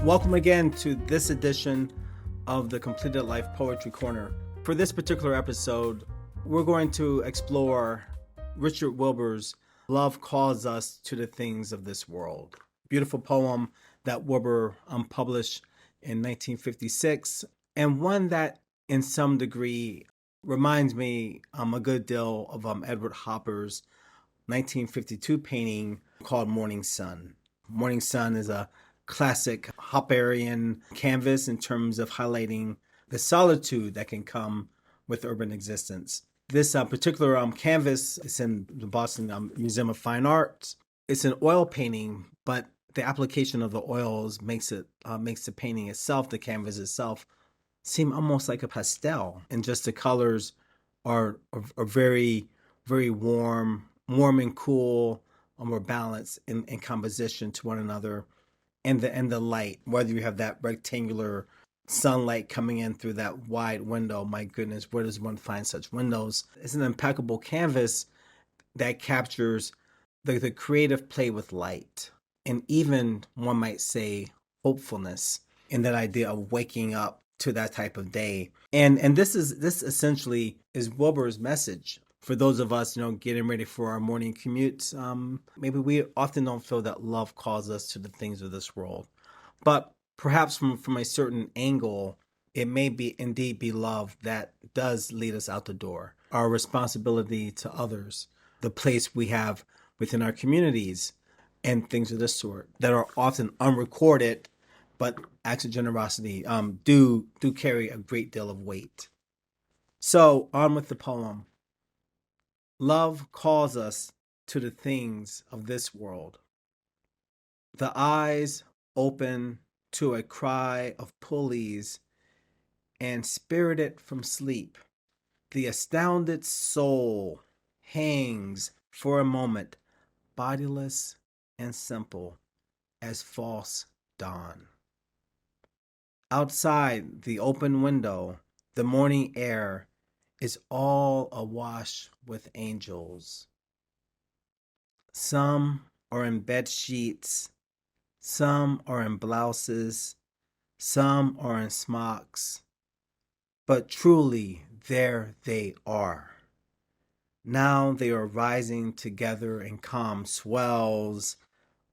Welcome again to this edition of the Completed Life Poetry Corner. For this particular episode, we're going to explore Richard Wilbur's Love Calls Us to the Things of This World. Beautiful poem that Wilbur published in 1956, and one that in some degree reminds me a good deal of Edward Hopper's 1952 painting called Morning Sun. Morning Sun is a classic Hopperian canvas in terms of highlighting the solitude that can come with urban existence. This particular canvas is in the Boston Museum of Fine Arts. It's an oil painting, but the application of the oils makes the painting itself, the canvas itself, seem almost like a pastel, and just the colors are very, very warm and cool, more balanced in composition to one another, and the light, whether you have that rectangular sunlight coming in through that wide window. My goodness, where does one find such windows? It's an impeccable canvas that captures the creative play with light, and even one might say hopefulness in that idea of waking up to that type of day. And this essentially is Wilbur's message for those of us, getting ready for our morning commutes. Maybe we often don't feel that love calls us to the things of this world, but perhaps from a certain angle, it may be indeed be love that does lead us out the door. Our responsibility to others, the place we have within our communities, and things of this sort that are often unrecorded, but acts of generosity do carry a great deal of weight. So on with the poem. Love calls us to the things of this world. The eyes open to a cry of pulleys, and spirited from sleep, the astounded soul hangs for a moment, bodiless and simple as false dawn. Outside the open window, the morning air is all awash with angels. Some are in bed sheets, some are in blouses, some are in smocks, but truly there they are. Now they are rising together in calm swells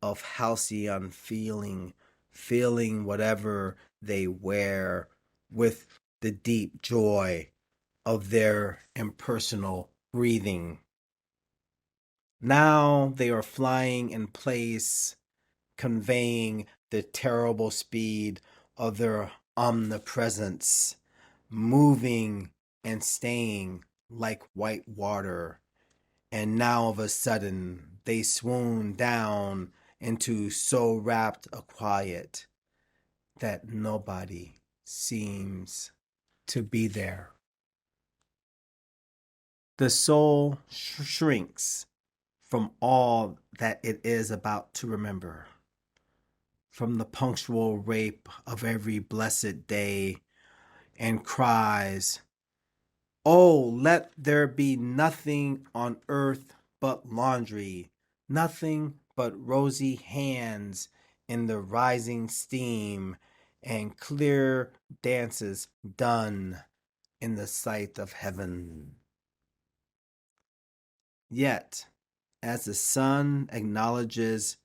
of halcyon feeling whatever they wear with the deep joy of their impersonal breathing. Now they are flying in place, conveying the terrible speed of their omnipresence, moving and staying like white water. And now of a sudden they swoon down into so rapt a quiet that nobody seems to be there. The soul shrinks from all that it is about to remember, from the punctual rape of every blessed day, and cries, "Oh, let there be nothing on earth but laundry, nothing but rosy hands in the rising steam, and clear dances done in the sight of heaven." Yet, as the sun acknowledges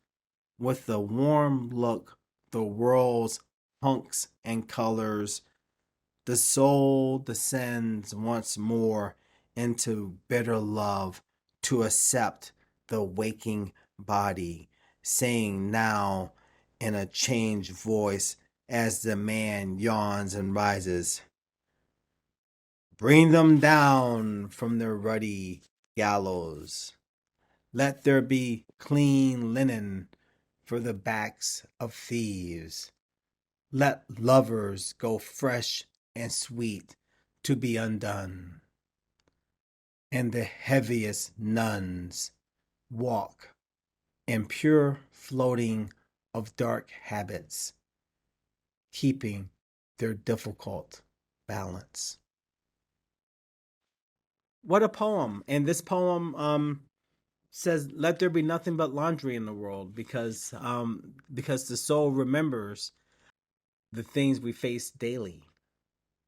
with the warm look the world's hunks and colors, the soul descends once more into bitter love to accept the waking body, saying now in a changed voice as the man yawns and rises, "Bring them down from their ruddy gallows. Let there be clean linen for the backs of thieves. Let lovers go fresh and sweet to be undone. And the heaviest nuns walk in pure floating of dark habits, keeping their difficult balance." What a poem. And this poem says, let there be nothing but laundry in the world, because the soul remembers the things we face daily.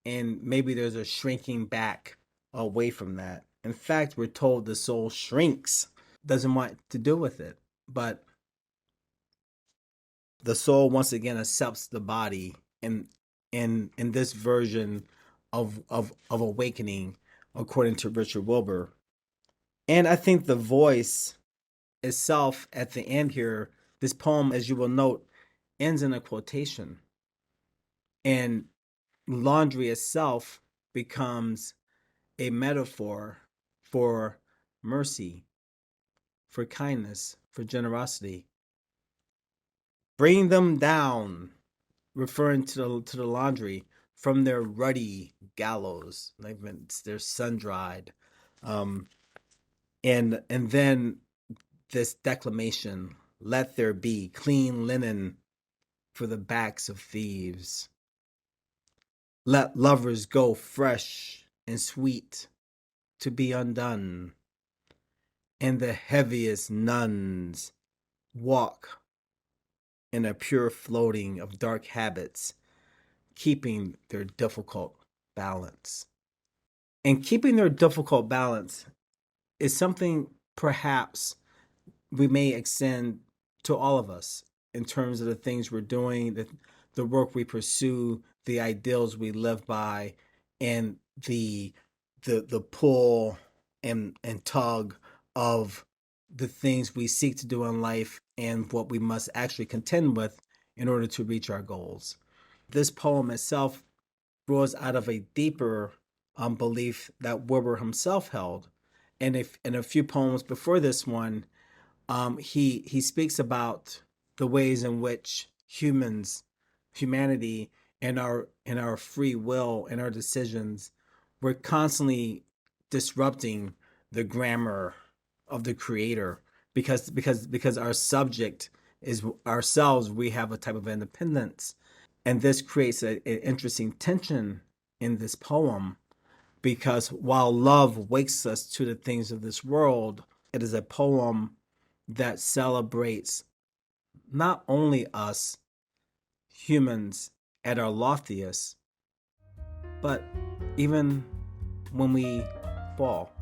And maybe there's a shrinking back away from that. In fact, we're told the soul shrinks, doesn't want to do with it. But the soul once again accepts the body in this version of awakening, according to Richard Wilbur. And I think the voice itself at the end here, this poem, as you will note, ends in a quotation. And laundry itself becomes a metaphor for mercy, for kindness, for generosity. Bring them down, referring to the laundry, from their ruddy gallows. They're sun dried. And then this declamation, let there be clean linen for the backs of thieves. Let lovers go fresh and sweet to be undone, and the heaviest nuns walk in a pure floating of dark habits, keeping their difficult balance. And keeping their difficult balance is something perhaps we may extend to all of us in terms of the things we're doing, the work we pursue, the ideals we live by, and the pull and tug of the things we seek to do in life and what we must actually contend with in order to reach our goals. This poem itself grows out of a deeper belief that Wilbur himself held. And if in a few poems before this one, he speaks about the ways in which humanity, and our free will and our decisions, we're constantly disrupting the grammar of the Creator, because our subject is ourselves. We have a type of independence, and this creates an interesting tension in this poem, because while love wakes us to the things of this world, it is a poem that celebrates not only us humans at our loftiest, but even when we fall.